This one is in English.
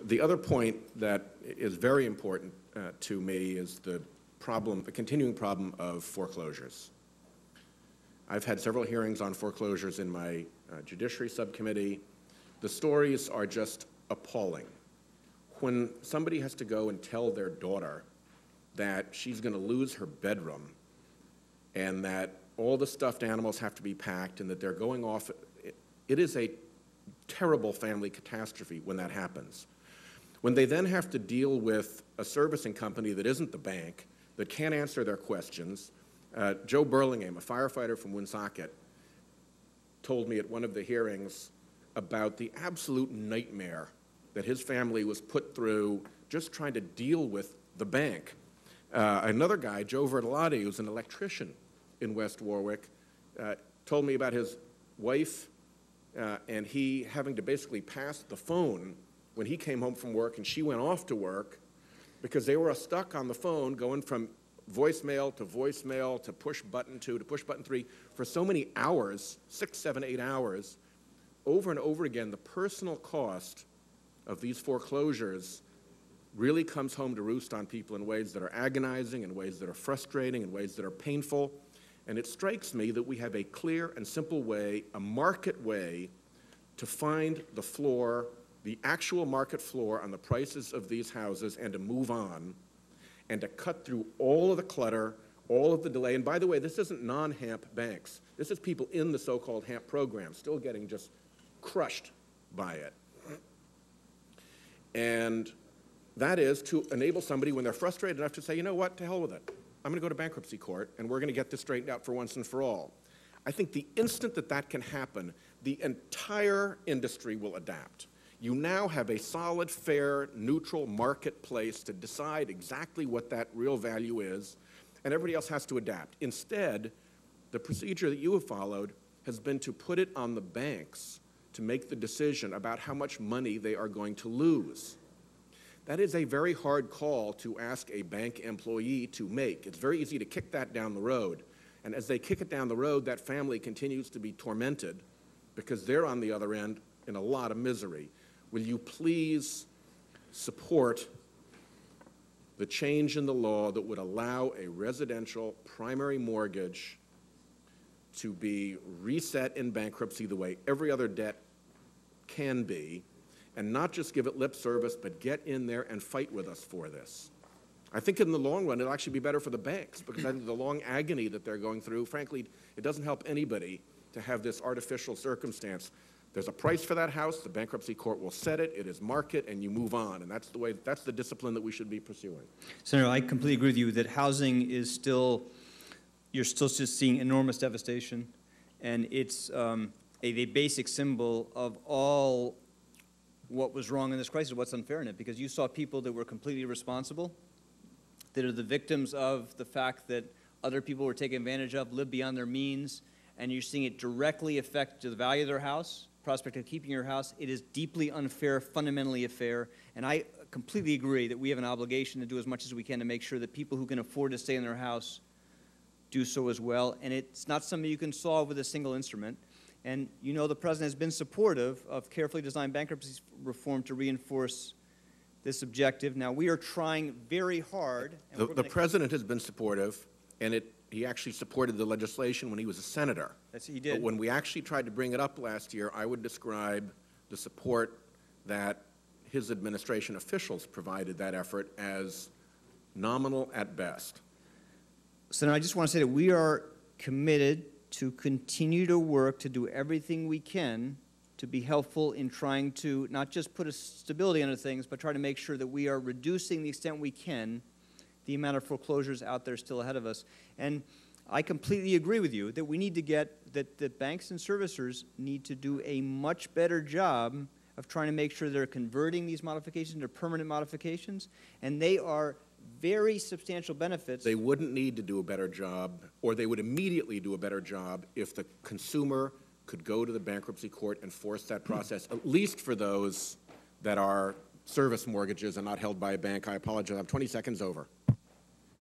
The other point that is very important to me is the continuing problem of foreclosures. I've had several hearings on foreclosures in my Judiciary Subcommittee. The stories are just appalling. When somebody has to go and tell their daughter that she's going to lose her bedroom and that all the stuffed animals have to be packed and that they're going off, it is a terrible family catastrophe when that happens. When they then have to deal with a servicing company that isn't the bank, that can't answer their questions. Joe Burlingame, a firefighter from Woonsocket, told me at one of the hearings about the absolute nightmare that his family was put through just trying to deal with the bank. Another guy, Joe Vertolotti, who's an electrician in West Warwick, told me about his wife and he having to basically pass the phone when he came home from work and she went off to work because they were stuck on the phone going from voicemail to push button 2 to push button 3 for so many hours, 6, 7, 8 hours, over and over again. The personal cost of these foreclosures really comes home to roost on people in ways that are agonizing, in ways that are frustrating, in ways that are painful. And it strikes me that we have a clear and simple way, a market way, to find the floor, the actual market floor on the prices of these houses and to move on and to cut through all of the clutter, all of the delay. And by the way, this isn't non-HAMP banks. This is people in the so-called HAMP program still getting just crushed by it. And that is to enable somebody when they're frustrated enough to say, you know what, to hell with it. I'm going to go to bankruptcy court and we're going to get this straightened out for once and for all. I think the instant that that can happen, the entire industry will adapt. You now have a solid, fair, neutral marketplace to decide exactly what that real value is, and everybody else has to adapt. Instead, the procedure that you have followed has been to put it on the banks to make the decision about how much money they are going to lose. That is a very hard call to ask a bank employee to make. It's very easy to kick that down the road. And as they kick it down the road, that family continues to be tormented because they're on the other end in a lot of misery. Will you please support the change in the law that would allow a residential primary mortgage to be reset in bankruptcy the way every other debt can be, and not just give it lip service, but get in there and fight with us for this? I think in the long run, it'll actually be better for the banks because I think the long agony that they're going through, frankly, it doesn't help anybody to have this artificial circumstance. There's a price for that house, the bankruptcy court will set it, it is market, and you move on. And that's the way, that's the discipline that we should be pursuing. Senator, I completely agree with you that housing is still, you're still just seeing enormous devastation, and it's a basic symbol of all what was wrong in this crisis, what's unfair in it, because you saw people that were completely responsible, that are the victims of the fact that other people were taken advantage of, lived beyond their means, and you're seeing it directly affect the value of their house, prospect of keeping your house. It is deeply unfair, fundamentally unfair, and I completely agree that we have an obligation to do as much as we can to make sure that people who can afford to stay in their house do so as well, and it's not something you can solve with a single instrument. And you know the President has been supportive of carefully designed bankruptcy reform to reinforce this objective. Now, we are trying very hard. And the President has been supportive, and he actually supported the legislation when he was a senator. Yes, he did. But when we actually tried to bring it up last year, I would describe the support that his administration officials provided that effort as nominal at best. Senator, I just want to say that we are committed to continue to work to do everything we can to be helpful in trying to not just put a stability into things, but try to make sure that we are reducing the extent we can the amount of foreclosures out there still ahead of us. And I completely agree with you that we need to get, that banks and servicers need to do a much better job of trying to make sure they're converting these modifications into permanent modifications, and they are very substantial benefits. They wouldn't need to do a better job, or they would immediately do a better job if the consumer could go to the bankruptcy court and force that process, at least for those that are service mortgages and not held by a bank. I apologize. I'm 20 seconds over.